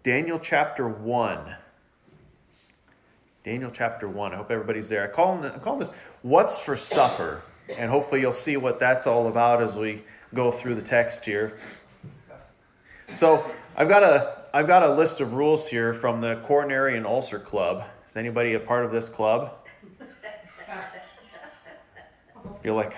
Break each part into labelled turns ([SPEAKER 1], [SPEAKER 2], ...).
[SPEAKER 1] Daniel chapter 1. Daniel chapter 1. I hope everybody's there. I call this What's for Supper? And hopefully you'll see what that's all about as we go through the text here. So I've got a list of rules here from the Coronary and Ulcer Club. Is anybody a part of this club? Feel like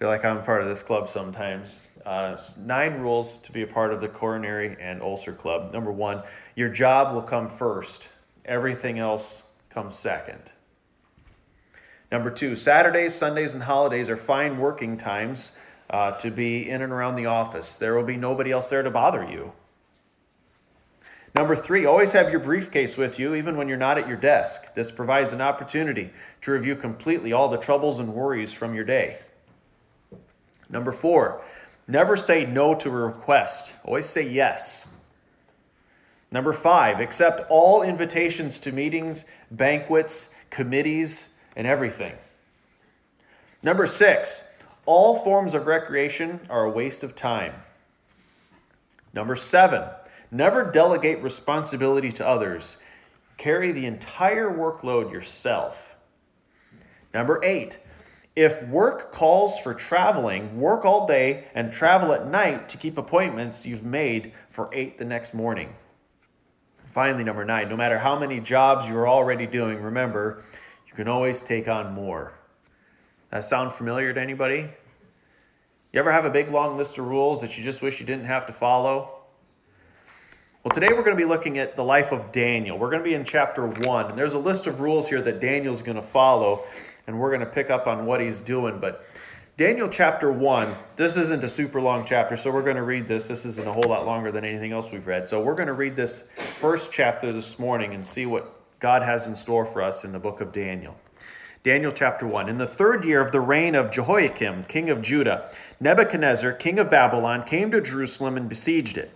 [SPEAKER 1] I'm part of this club sometimes. 9 rules to be a part of the Coronary and Ulcer Club. Number 1, your job will come first. Everything else comes second. Number 2, Saturdays, Sundays, and holidays are fine working times to be in and around the office. There will be nobody else there to bother you. Number 3, always have your briefcase with you, even when you're not at your desk. This provides an opportunity to review completely all the troubles and worries from your day. Number 4, never say no to a request. Always say yes. Number 5, accept all invitations to meetings, banquets, committees, and everything. Number 6, all forms of recreation are a waste of time. Number 7, never delegate responsibility to others. Carry the entire workload yourself. Number 8, if work calls for traveling, work all day and travel at night to keep appointments you've made for 8 the next morning. Finally, number 9, no matter how many jobs you're already doing, remember, you can always take on more. That sound familiar to anybody? You ever have a big long list of rules that you just wish you didn't have to follow? Well, today we're going to be looking at the life of Daniel. We're going to be in chapter 1, and there's a list of rules here that Daniel's going to follow, and we're going to pick up on what he's doing. But Daniel chapter 1, this isn't a super long chapter, so we're going to read this. This isn't a whole lot longer than anything else we've read. So we're going to read this first chapter this morning and see what God has in store for us in the book of Daniel. Daniel chapter 1. In the 3rd year of the reign of Jehoiakim, king of Judah, Nebuchadnezzar, king of Babylon, came to Jerusalem and besieged it.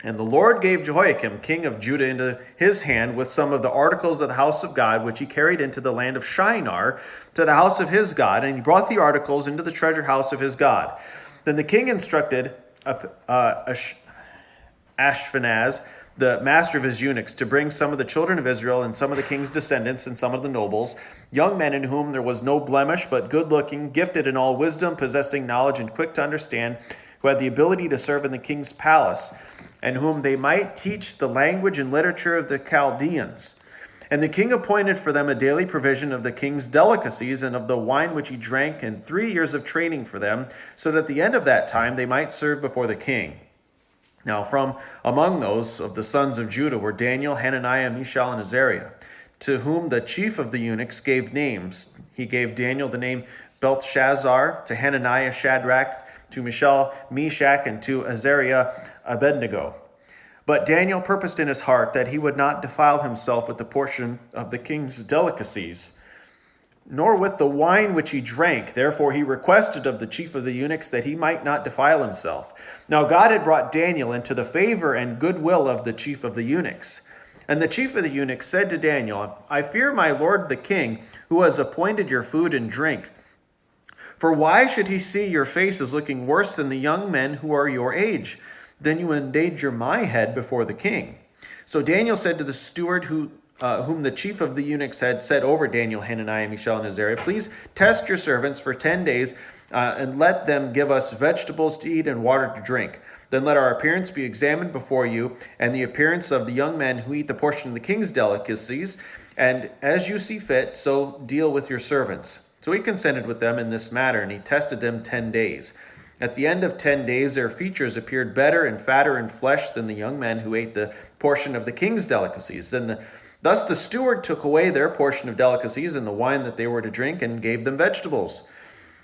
[SPEAKER 1] And the Lord gave Jehoiakim, king of Judah, into his hand with some of the articles of the house of God, which he carried into the land of Shinar, to the house of his God, and he brought the articles into the treasure house of his God. Then the king instructed Ashpenaz, the master of his eunuchs, to bring some of the children of Israel and some of the king's descendants and some of the nobles, young men in whom there was no blemish, but good-looking, gifted in all wisdom, possessing knowledge and quick to understand, who had the ability to serve in the king's palace, and whom they might teach the language and literature of the Chaldeans. And the king appointed for them a daily provision of the king's delicacies and of the wine which he drank, and 3 years of training for them, so that at the end of that time they might serve before the king. Now from among those of the sons of Judah were Daniel, Hananiah, Mishael, and Azariah, to whom the chief of the eunuchs gave names. He gave Daniel the name Belteshazzar, to Hananiah Shadrach, to Mishael Meshach, and to Azariah Abednego. But Daniel purposed in his heart that he would not defile himself with the portion of the king's delicacies, nor with the wine which he drank. Therefore he requested of the chief of the eunuchs that he might not defile himself. Now God had brought Daniel into the favor and goodwill of the chief of the eunuchs. And the chief of the eunuchs said to Daniel, I fear my lord the king, who has appointed your food and drink. For why should he see your faces looking worse than the young men who are your age? Then you endanger my head before the king. So Daniel said to the steward whom the chief of the eunuchs had set over Daniel, Hananiah, Mishael, and Azariah, please test your servants for 10 days and let them give us vegetables to eat and water to drink. Then let our appearance be examined before you, and the appearance of the young men who eat the portion of the king's delicacies, and as you see fit, so deal with your servants. So he consented with them in this matter, and he tested them 10 days. At the end of 10 days, their features appeared better and fatter in flesh than the young men who ate the portion of the king's delicacies. Thus the steward took away their portion of delicacies and the wine that they were to drink, and gave them vegetables.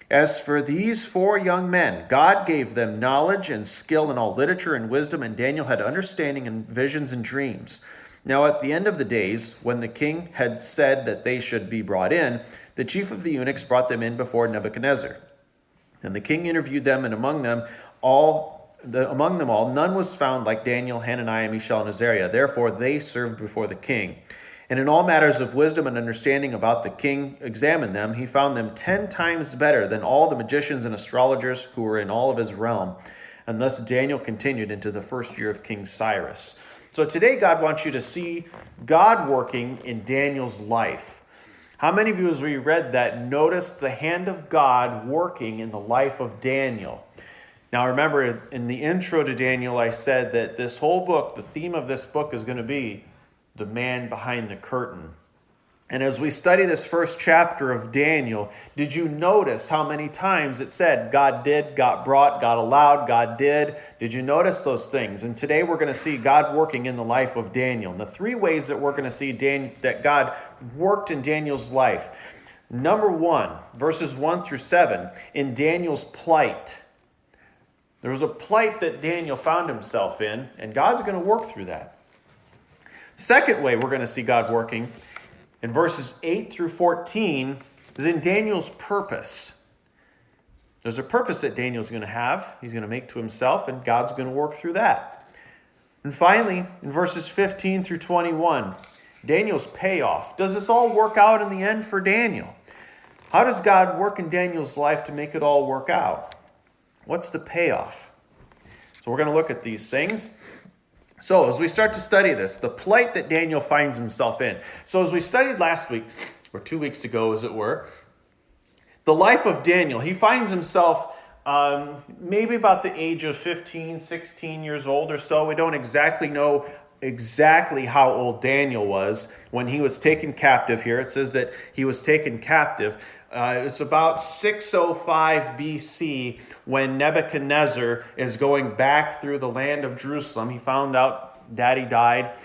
[SPEAKER 1] As for these 4 young men, God gave them knowledge and skill in all literature and wisdom, and Daniel had understanding in visions and dreams. Now at the end of the days, when the king had said that they should be brought in, the chief of the eunuchs brought them in before Nebuchadnezzar. And the king interviewed them, and among them all, none was found like Daniel, Hananiah, Mishael, and Azariah. Therefore they served before the king. And in all matters of wisdom and understanding about the king examined them, he found them 10 times better than all the magicians and astrologers who were in all of his realm. And thus Daniel continued into the 1st year of King Cyrus. So today God wants you to see God working in Daniel's life. How many of you, as we read that, noticed the hand of God working in the life of Daniel? Now remember, in the intro to Daniel, I said that this whole book, the theme of this book is going to be the man behind the curtain. And as we study this first chapter of Daniel, did you notice how many times it said God did, God brought, God allowed, God did? Did you notice those things? And today we're going to see God working in the life of Daniel. And the three ways that we're going to see that God worked in Daniel's life. Number 1, verses 1 through 7, in Daniel's plight. There was a plight that Daniel found himself in, and God's going to work through that. Second way we're going to see God working in verses 8 through 14 is in Daniel's purpose. There's a purpose that Daniel's going to have. He's going to make to himself, and God's going to work through that. And finally, in verses 15 through 21, Daniel's payoff. Does this all work out in the end for Daniel? How does God work in Daniel's life to make it all work out? What's the payoff? So we're going to look at these things. So as we start to study this, the plight that Daniel finds himself in. So as we studied last week, or 2 weeks ago as it were, the life of Daniel, he finds himself maybe about the age of 15, 16 years old or so. We don't exactly know exactly how old Daniel was when he was taken captive here. It says that he was taken captive. It's about 605 BC when Nebuchadnezzar is going back through the land of Jerusalem. He found out Daddy died.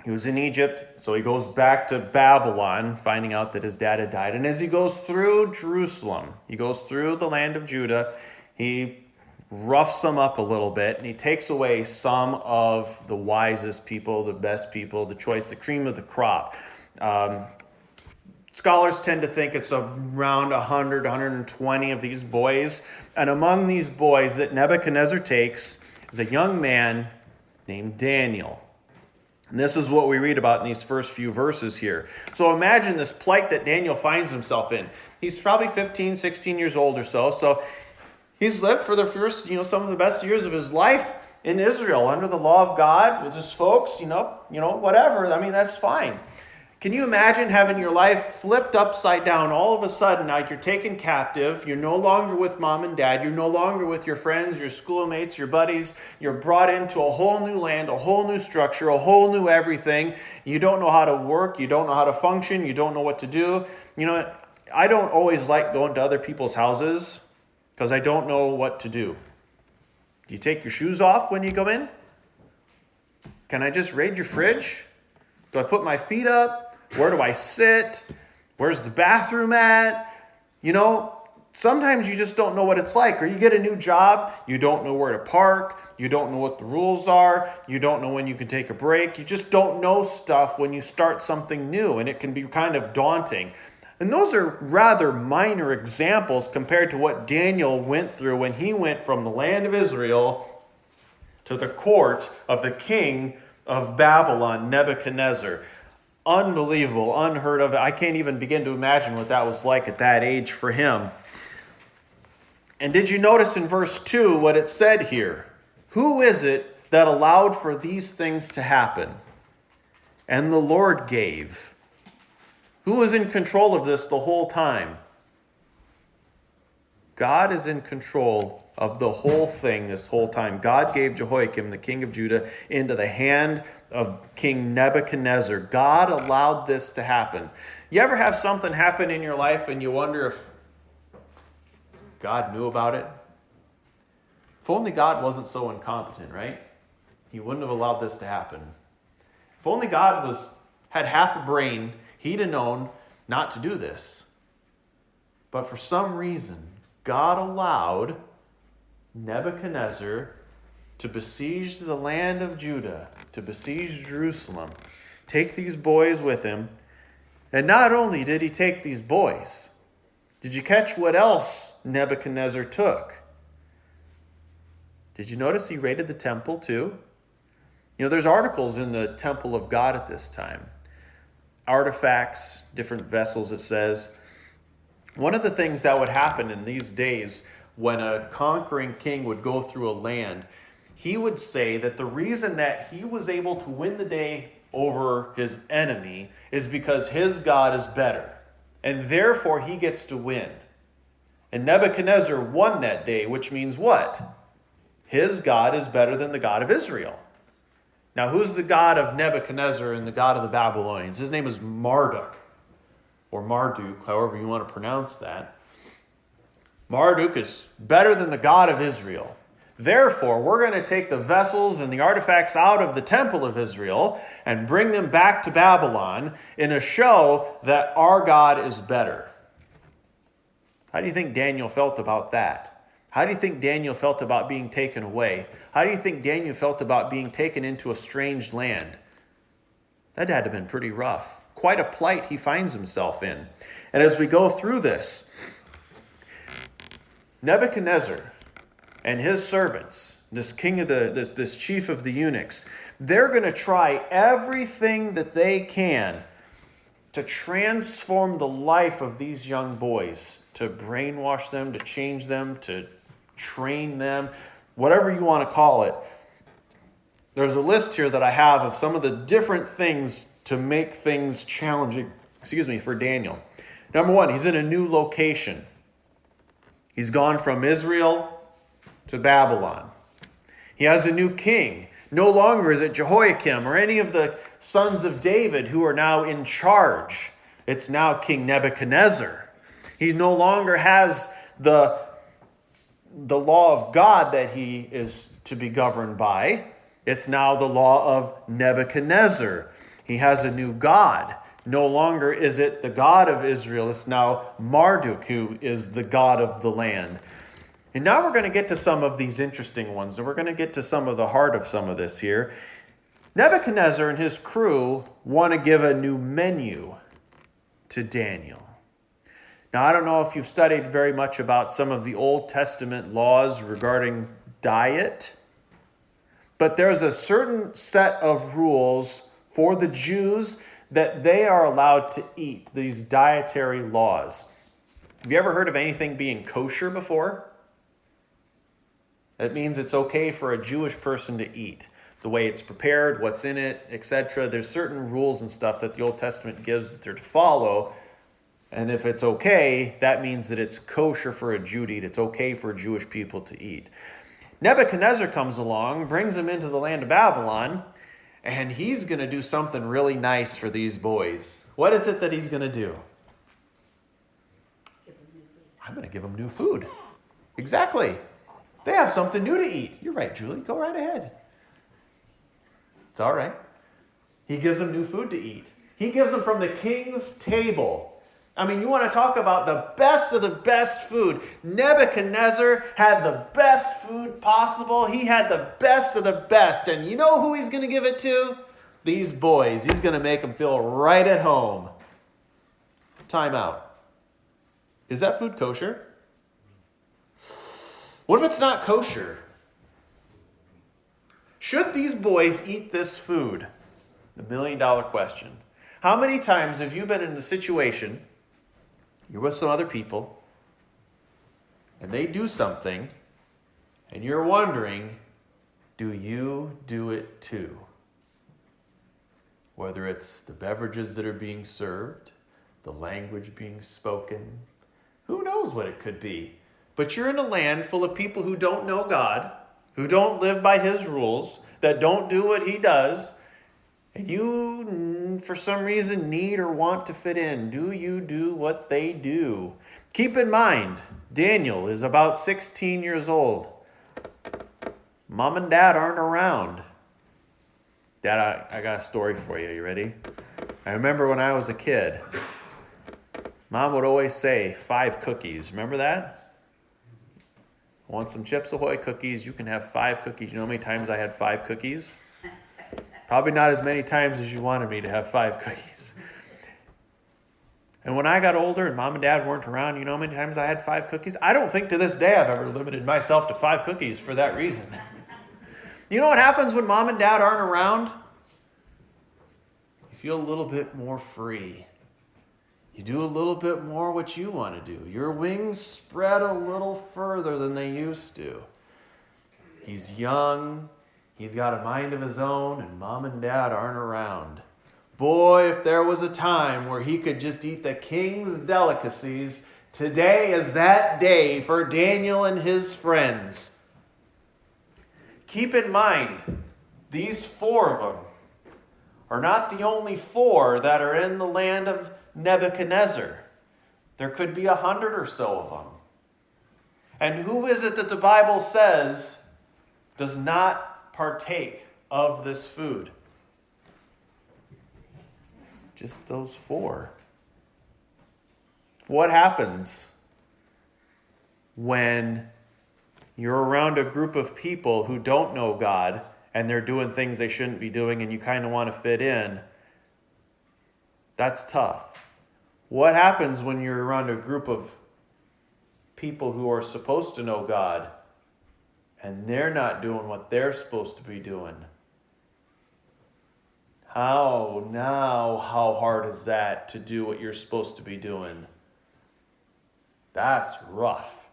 [SPEAKER 1] He was in Egypt, so he goes back to Babylon, finding out that his dad had died. And as he goes through Jerusalem, he goes through the land of Judah, he roughs them up a little bit, and he takes away some of the wisest people, the best people, the choice, the cream of the crop. Scholars tend to think it's around 100, 120 of these boys. And among these boys that Nebuchadnezzar takes is a young man named Daniel. And this is what we read about in these first few verses here. So imagine this plight that Daniel finds himself in. He's probably 15, 16 years old or so. So he's lived for the first, some of the best years of his life in Israel under the law of God with his folks, whatever. I mean, that's fine. Can you imagine having your life flipped upside down all of a sudden? Now you're taken captive. You're no longer with mom and dad. You're no longer with your friends, your schoolmates, your buddies. You're brought into a whole new land, a whole new structure, a whole new everything. You don't know how to work. You don't know how to function. You don't know what to do. I don't always like going to other people's houses because I don't know what to do. Do you take your shoes off when you come in? Can I just raid your fridge? Do I put my feet up? Where do I sit? Where's the bathroom at? Sometimes you just don't know what it's like. Or you get a new job, you don't know where to park, you don't know what the rules are, you don't know when you can take a break. You just don't know stuff when you start something new, and it can be kind of daunting. And those are rather minor examples compared to what Daniel went through when he went from the land of Israel to the court of the king of Babylon, Nebuchadnezzar. Unbelievable, unheard of. I can't even begin to imagine what that was like at that age for him. And did you notice in verse 2 what it said here? Who is it that allowed for these things to happen? And the Lord gave. Who was in control of this the whole time? God is in control of the whole thing this whole time. God gave Jehoiakim, the king of Judah, into the hand of King Nebuchadnezzar. God allowed this to happen. You ever have something happen in your life and you wonder if God knew about it? If only God wasn't so incompetent, right? He wouldn't have allowed this to happen. If only God had half a brain, he'd have known not to do this. But for some reason, God allowed Nebuchadnezzar to besiege the land of Judah, to besiege Jerusalem, take these boys with him. And not only did he take these boys, did you catch what else Nebuchadnezzar took? Did you notice he raided the temple too? There's articles in the temple of God at this time. Artifacts, different vessels, it says. One of the things that would happen in these days when a conquering king would go through a land, he would say that the reason that he was able to win the day over his enemy is because his God is better. And therefore he gets to win. And Nebuchadnezzar won that day, which means what? His God is better than the God of Israel. Now, who's the God of Nebuchadnezzar and the God of the Babylonians? His name is Marduk, or Marduk, however you want to pronounce that. Marduk is better than the God of Israel. Therefore, we're going to take the vessels and the artifacts out of the temple of Israel and bring them back to Babylon in a show that our God is better. How do you think Daniel felt about that? How do you think Daniel felt about being taken away? How do you think Daniel felt about being taken into a strange land? That had to have been pretty rough. Quite a plight he finds himself in. And as we go through this, Nebuchadnezzar and his servants, this king of this chief of the eunuchs, they're going to try everything that they can to transform the life of these young boys, to brainwash them, to change them, to train them, whatever you want to call it. There's a list here that I have of some of the different things to make things challenging, for Daniel. Number one, he's in a new location. He's gone from Israel to Babylon. He has a new king. No longer is it Jehoiakim or any of the sons of David who are now in charge. It's now King Nebuchadnezzar. He no longer has the law of God that he is to be governed by. It's now the law of Nebuchadnezzar. He has a new God. No longer is it the God of Israel. It's now Marduk who is the God of the land. And now we're going to get to some of these interesting ones. And we're going to get to some of the heart of some of this here. Nebuchadnezzar and his crew want to give a new menu to Daniel. Now, I don't know if you've studied very much about some of the Old Testament laws regarding diet, but there's a certain set of rules for the Jews that they are allowed to eat, these dietary laws. Have you ever heard of anything being kosher before? That means it's okay for a Jewish person to eat. The way it's prepared, what's in it, etc. There's certain rules and stuff that the Old Testament gives that they're to follow. And if it's okay, that means that it's kosher for a Jew to eat. It's okay for Jewish people to eat. Nebuchadnezzar comes along, brings them into the land of Babylon, and he's going to do something really nice for these boys. What is it that he's going to do? I'm going to give them new food. Exactly. They have something new to eat. You're right, Julie. Go right ahead. It's all right. He gives them new food to eat. He gives them from the king's table. I mean, you want to talk about the best of the best food. Nebuchadnezzar had the best food possible. He had the best of the best. And you know who he's going to give it to? These boys. He's going to make them feel right at home. Time out. Is that food kosher? What if it's not kosher? Should these boys eat this food? The million-dollar question. How many times have you been in a situation, you're with some other people, and they do something, and you're wondering, do you do it too? Whether it's the beverages that are being served, the language being spoken, who knows what it could be. But you're in a land full of people who don't know God, who don't live by his rules, that don't do what he does, and you, for some reason, need or want to fit in. Do you do what they do? Keep in mind, Daniel is about 16 years old. Mom and Dad aren't around. Dad, I got a story for you. You ready? I remember when I was a kid, Mom would always say 5 cookies. Remember that? Want some Chips Ahoy cookies? You can have 5 cookies. You know how many times I had 5 cookies? Probably not as many times as you wanted me to have 5 cookies. And when I got older and Mom and Dad weren't around, you know how many times I had 5 cookies? I don't think to this day I've ever limited myself to 5 cookies for that reason. You know what happens when Mom and Dad aren't around? You feel a little bit more free. You do a little bit more what you want to do. Your wings spread a little further than they used to. He's young, he's got a mind of his own, and mom and dad aren't around. Boy, if there was a time where he could just eat the king's delicacies, today is that day for Daniel and his friends. Keep in mind, these 4 of them are not the only 4 that are in the land of Nebuchadnezzar. There could be 100 or so of them. And who is it that the Bible says does not partake of this food? It's just those 4. What happens when you're around a group of people who don't know God and they're doing things they shouldn't be doing and you kind of want to fit in? That's tough. What happens when you're around a group of people who are supposed to know God and they're not doing what they're supposed to be doing? How hard is that to do what you're supposed to be doing? That's rough.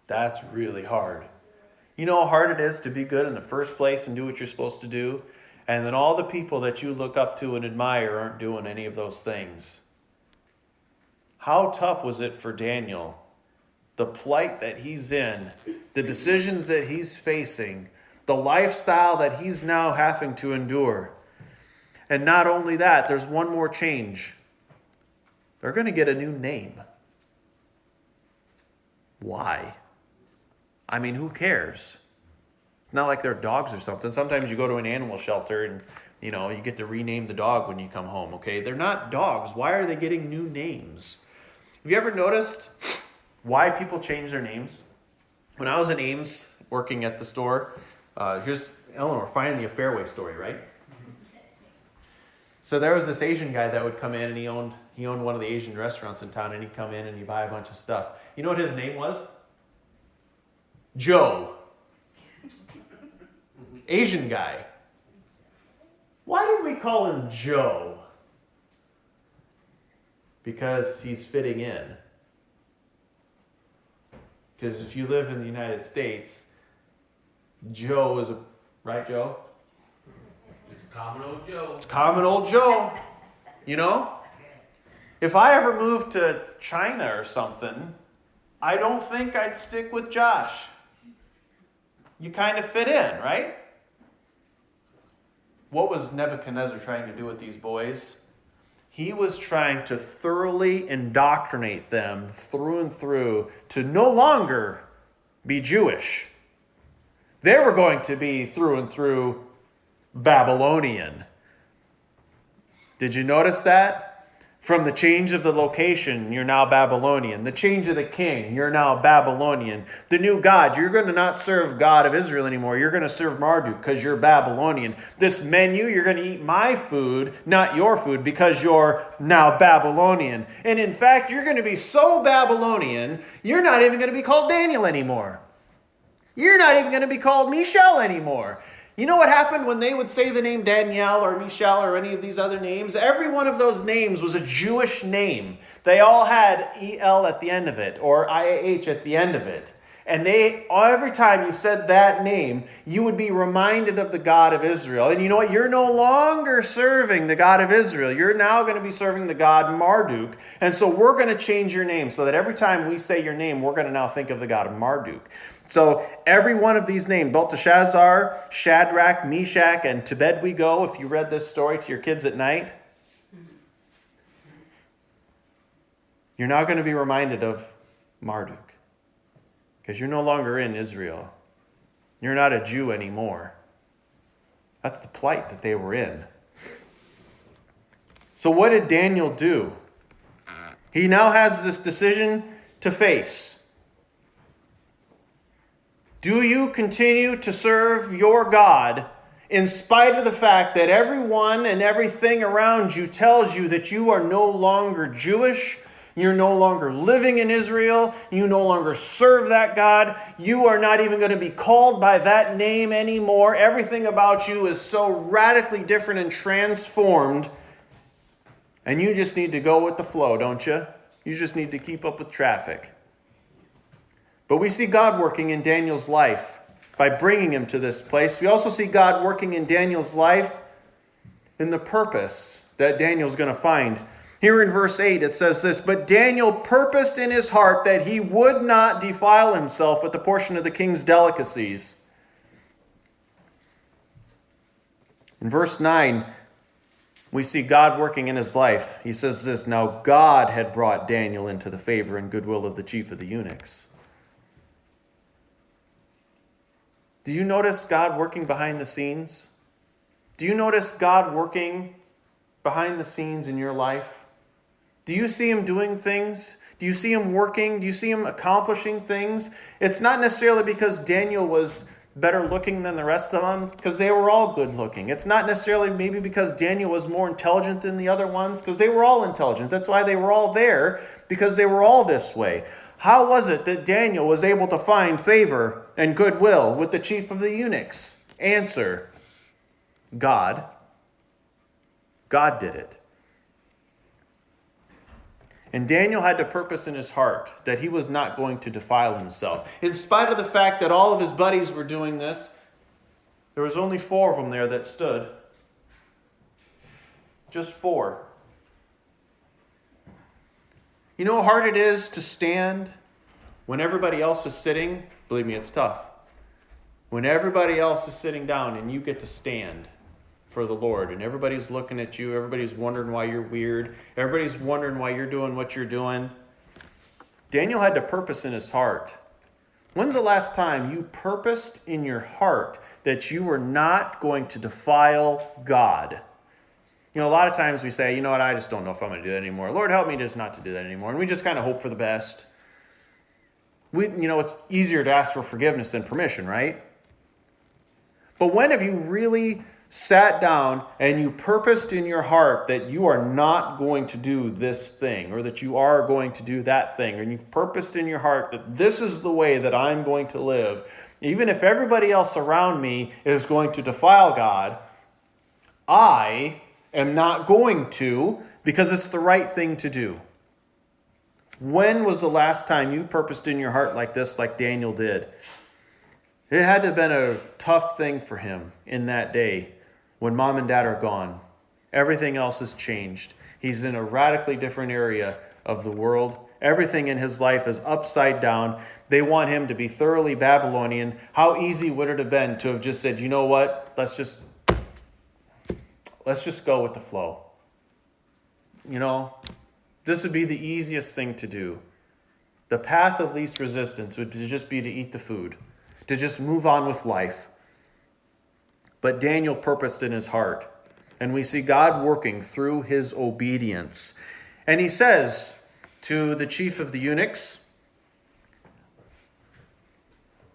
[SPEAKER 1] That's really hard. You know how hard it is to be good in the first place and do what you're supposed to do? And then all the people that you look up to and admire aren't doing any of those things. How tough was it for Daniel? The plight that he's in, the decisions that he's facing, the lifestyle that he's now having to endure. And not only that, there's one more change. They're going to get a new name. Why? I mean, who cares? It's not like they're dogs or something. Sometimes you go to an animal shelter and, you get to rename the dog when you come home, okay? They're not dogs. Why are they getting new names? Have you ever noticed why people change their names? When I was in Ames working at the store, here's Eleanor, finally a Fairway story, right? So there was this Asian guy that would come in and he owned one of the Asian restaurants in town, and he'd come in and he'd buy a bunch of stuff. You know what his name was? Joe. Asian guy. Why did we call him Joe? Because he's fitting in. Because if you live in the United States, Joe is right, Joe?
[SPEAKER 2] It's common old Joe.
[SPEAKER 1] It's common old Joe. If I ever moved to China or something, I don't think I'd stick with Josh. You kind of fit in, right? What was Nebuchadnezzar trying to do with these boys? He was trying to thoroughly indoctrinate them through and through to no longer be Jewish. They were going to be through and through Babylonian. Did you notice that? From the change of the location, you're now Babylonian. The change of the king, you're now Babylonian. The new God, you're going to not serve God of Israel anymore. You're going to serve Marduk because you're Babylonian. This menu, you're going to eat my food, not your food, because you're now Babylonian. And in fact, you're going to be so Babylonian, you're not even going to be called Daniel anymore. You're not even going to be called Michelle anymore. You know what happened when they would say the name Danielle or Michelle or any of these other names? Every one of those names was a Jewish name. They all had E-L at the end of it or I-A-H at the end of it. And every time you said that name, you would be reminded of the God of Israel. And you know what? You're no longer serving the God of Israel. You're now going to be serving the God Marduk. And so we're going to change your name so that every time we say your name, we're going to now think of the God of Marduk. So every one of these names, Belteshazzar, Shadrach, Meshach, and to bed we go, if you read this story to your kids at night, you're now going to be reminded of Marduk. Because you're no longer in Israel. You're not a Jew anymore. That's the plight that they were in. So what did Daniel do? He now has this decision to face. Do you continue to serve your God in spite of the fact that everyone and everything around you tells you that you are no longer Jewish? You're no longer living in Israel. You no longer serve that God. You are not even going to be called by that name anymore. Everything about you is so radically different and transformed. And you just need to go with the flow, don't you? You just need to keep up with traffic. But we see God working in Daniel's life. by bringing him to this place. We also see God working in Daniel's life in the purpose that Daniel's going to find. Here in verse 8 it says this, "But Daniel purposed in his heart that he would not defile himself with the portion of the king's delicacies." In verse 9, we see God working in his life. He says this, "Now God had brought Daniel into the favor and goodwill of the chief of the eunuchs." Do you notice God working behind the scenes? Do you notice God working behind the scenes in your life? Do you see him doing things? Do you see him working? Do you see him accomplishing things? It's not necessarily because Daniel was better looking than the rest of them, because they were all good looking. It's not necessarily maybe because Daniel was more intelligent than the other ones, because they were all intelligent. That's why they were all there, because they were all this way. How was it that Daniel was able to find favor and goodwill with the chief of the eunuchs? Answer: God. God did it. And Daniel had to purpose in his heart that he was not going to defile himself. In spite of the fact that all of his buddies were doing this, there was only 4 of them there that stood. Just 4. You know how hard it is to stand when everybody else is sitting? Believe me, it's tough. When everybody else is sitting down and you get to stand for the Lord, and everybody's looking at you, everybody's wondering why you're weird, everybody's wondering why you're doing what you're doing. Daniel had to purpose in his heart. When's the last time you purposed in your heart that you were not going to defile God? You know, a lot of times we say, you know what, I just don't know if I'm going to do that anymore. Lord, help me just not to do that anymore. And we just kind of hope for the best. It's easier to ask for forgiveness than permission, right? But when have you really sat down and you purposed in your heart that you are not going to do this thing, or that you are going to do that thing, and you've purposed in your heart that this is the way that I'm going to live, even if everybody else around me is going to defile God, I am not going to, because it's the right thing to do. When was the last time you purposed in your heart like this, like Daniel did? It had to have been a tough thing for him in that day. When mom and dad are gone, everything else has changed. He's in a radically different area of the world. Everything in his life is upside down. They want him to be thoroughly Babylonian. How easy would it have been to have just said, you know what, let's just go with the flow. This would be the easiest thing to do. The path of least resistance would just be to eat the food, to just move on with life. But Daniel purposed in his heart, and we see God working through his obedience. And he says to the chief of the eunuchs,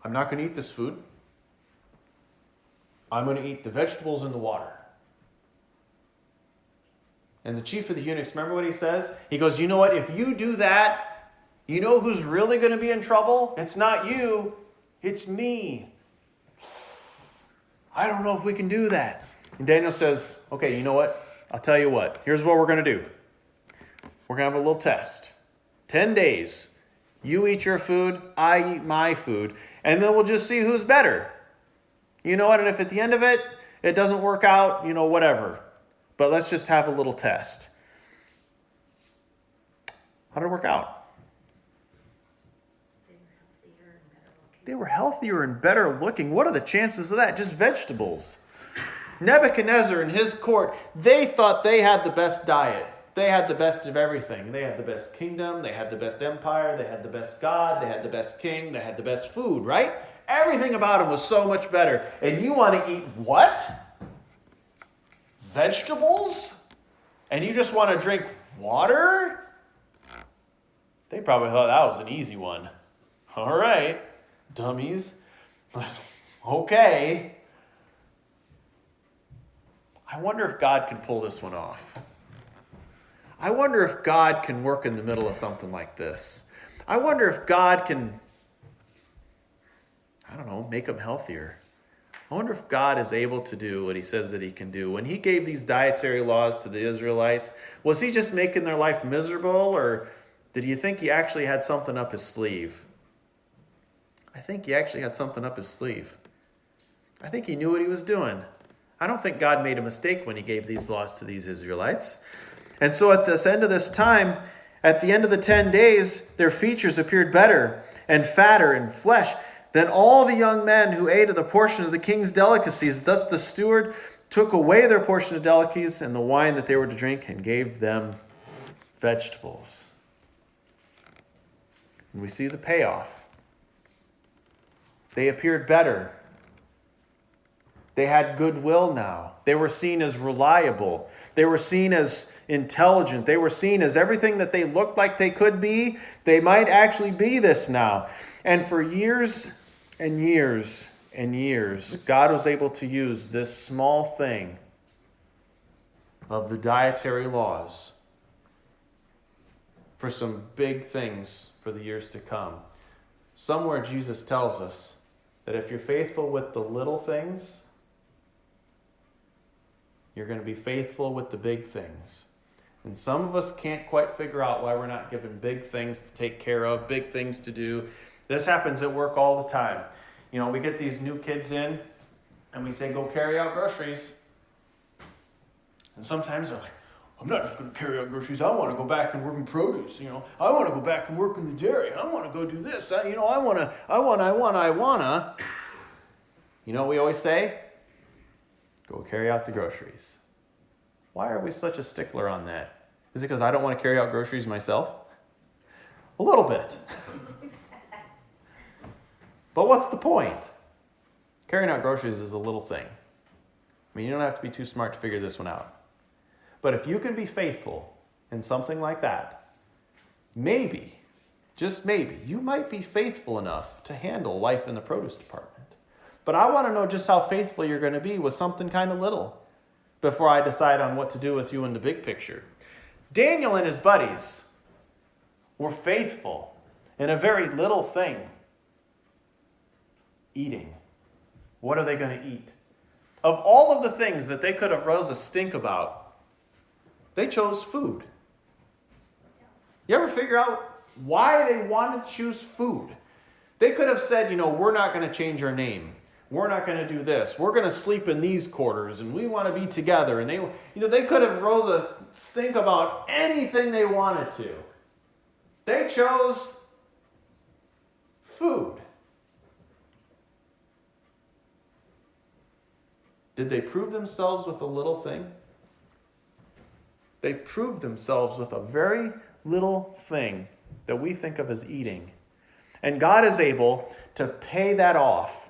[SPEAKER 1] I'm not going to eat this food. I'm going to eat the vegetables and the water. And the chief of the eunuchs, remember what he says? He goes, you know what? If you do that, you know who's really going to be in trouble? It's not you. It's me. I don't know if we can do that. And Daniel says, okay, you know what? I'll tell you what. Here's what we're going to do. We're going to have a little test. 10 days. You eat your food, I eat my food, and then we'll just see who's better. You know what? And if at the end of it, it doesn't work out, whatever. But let's just have a little test. How did it work out? They were healthier and better looking. What are the chances of that? Just vegetables. Nebuchadnezzar and his court, they thought they had the best diet. They had the best of everything. They had the best kingdom. They had the best empire. They had the best God. They had the best king. They had the best food, right? Everything about them was so much better. And you want to eat what? Vegetables? And you just want to drink water? They probably thought that was an easy one. All right. Dummies. Okay. I wonder if God can pull this one off. I wonder if God can work in the middle of something like this. I wonder if God can, make them healthier. I wonder if God is able to do what he says that he can do. When he gave these dietary laws to the Israelites, was he just making their life miserable, or did you think he actually had something up his sleeve? I think he actually had something up his sleeve. I think he knew what he was doing. I don't think God made a mistake when he gave these laws to these Israelites. And so at this end of this time, at the end of the 10 days, their features appeared better and fatter in flesh than all the young men who ate of the portion of the king's delicacies. Thus the steward took away their portion of delicacies and the wine that they were to drink and gave them vegetables. And we see the payoff. They appeared better. They had goodwill now. They were seen as reliable. They were seen as intelligent. They were seen as everything that they looked like they could be. They might actually be this now. And for years and years and years, God was able to use this small thing of the dietary laws for some big things for the years to come. Somewhere Jesus tells us that if you're faithful with the little things, you're going to be faithful with the big things. And some of us can't quite figure out why we're not given big things to take care of, big things to do. This happens at work all the time. You know, we get these new kids in and we say, go carry out groceries. And sometimes they're like, I'm not just going to carry out groceries. I want to go back and work in produce. You know, I want to go back and work in the dairy. I want to go do this. I want to. You know what we always say? Go carry out the groceries. Why are we such a stickler on that? Is it because I don't want to carry out groceries myself? A little bit. But what's the point? Carrying out groceries is a little thing. I mean, you don't have to be too smart to figure this one out. But if you can be faithful in something like that, maybe, just maybe, you might be faithful enough to handle life in the produce department. But I want to know just how faithful you're going to be with something kind of little before I decide on what to do with you in the big picture. Daniel and his buddies were faithful in a very little thing. Eating. What are they going to eat? Of all of the things that they could have rose a stink about, they chose food. You ever figure out why they wanted to choose food? They could have said, we're not going to change our name. We're not going to do this. We're going to sleep in these quarters, and we want to be together. And they could have rose a stink about anything they wanted to. They chose food. Did they prove themselves with a little thing? They proved themselves with a very little thing that we think of as eating. And God is able to pay that off.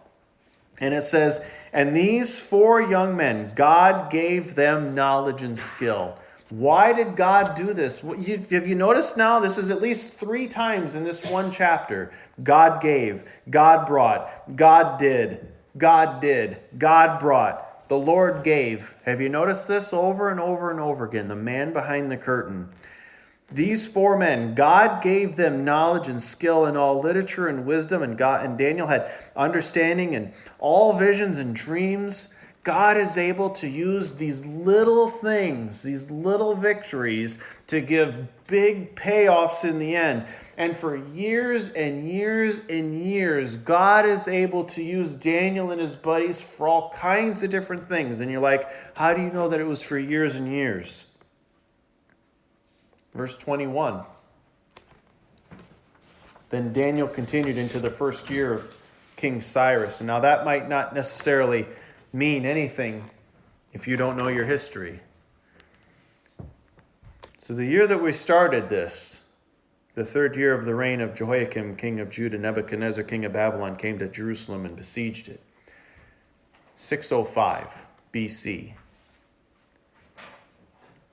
[SPEAKER 1] And it says, and these 4 young men, God gave them knowledge and skill. Why did God do this? Have you noticed now? This is at least 3 times in this one chapter. God gave, God brought, God did, God brought. The Lord gave. Have you noticed this over and over and over again? The man behind the curtain. These 4 men, God gave them knowledge and skill in all literature and wisdom, and Daniel had understanding in all visions and dreams. God is able to use these little things, these little victories, to give big payoffs in the end. And for years and years and years, God is able to use Daniel and his buddies for all kinds of different things. And you're like, how do you know that it was for years and years? Verse 21. Then Daniel continued into the first year of King Cyrus. And now that might not necessarily mean anything if you don't know your history. So the year that we started this, the 3rd year of the reign of Jehoiakim, king of Judah, Nebuchadnezzar, king of Babylon, came to Jerusalem and besieged it. 605 BC.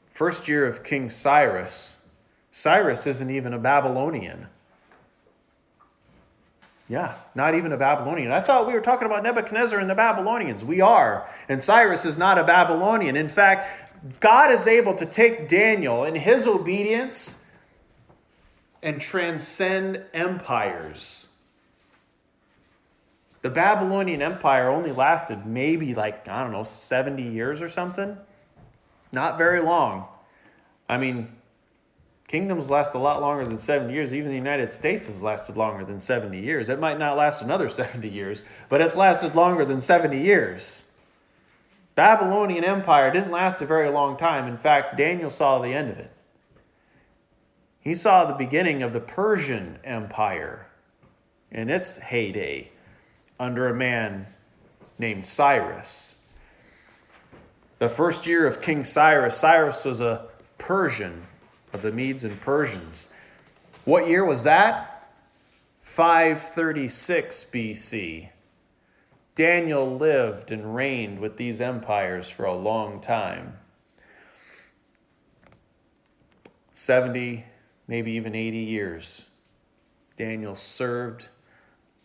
[SPEAKER 1] First year of King Cyrus. Cyrus isn't even a Babylonian. Yeah, not even a Babylonian. I thought we were talking about Nebuchadnezzar and the Babylonians. We are. And Cyrus is not a Babylonian. In fact, God is able to take Daniel in his obedience and transcend empires. The Babylonian Empire only lasted maybe 70 years or something. Not very long. I mean, Kingdoms last a lot longer than 70 years. Even the United States has lasted longer than 70 years. It might not last another 70 years, but it's lasted longer than 70 years. Babylonian Empire didn't last a very long time. In fact, Daniel saw the end of it. He saw the beginning of the Persian Empire in its heyday under a man named Cyrus. The first year of King Cyrus, Cyrus was a Persian of the Medes and Persians. What year was that? 536 BC. Daniel lived and reigned with these empires for a long time. 70, maybe even 80 years. Daniel served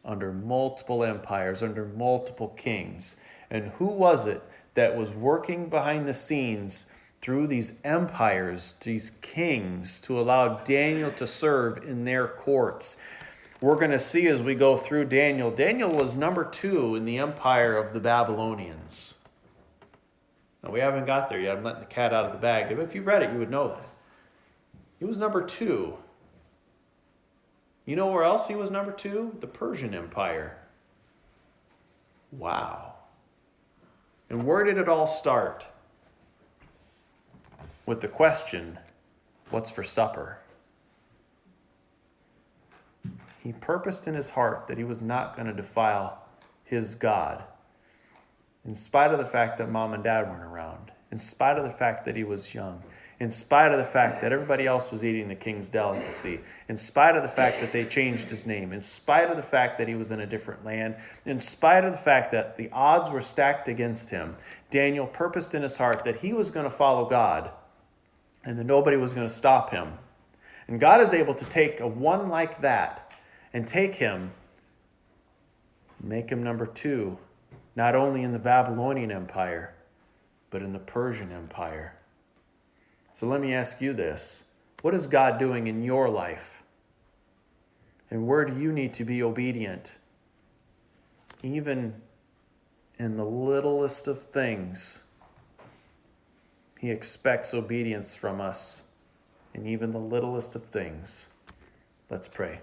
[SPEAKER 1] under multiple empires, under multiple kings. And who was it that was working behind the scenes through these empires, these kings, to allow Daniel to serve in their courts? We're going to see as we go through Daniel. Daniel was number 2 in the empire of the Babylonians. Now, we haven't got there yet. I'm letting the cat out of the bag. If you've read it, you would know that. He was number 2. You know where else he was number 2? The Persian Empire. Wow. And where did it all start? With the question, what's for supper? He purposed in his heart that he was not going to defile his God, in spite of the fact that mom and dad weren't around, in spite of the fact that he was young, in spite of the fact that everybody else was eating the king's delicacy, in spite of the fact that they changed his name, in spite of the fact that he was in a different land, in spite of the fact that the odds were stacked against him, Daniel purposed in his heart that he was going to follow God and that nobody was going to stop him. And God is able to take a one like that and take him, make him number 2, not only in the Babylonian Empire, but in the Persian Empire. So let me ask you this. What is God doing in your life? And where do you need to be obedient? Even in the littlest of things, he expects obedience from us in even the littlest of things. Let's pray.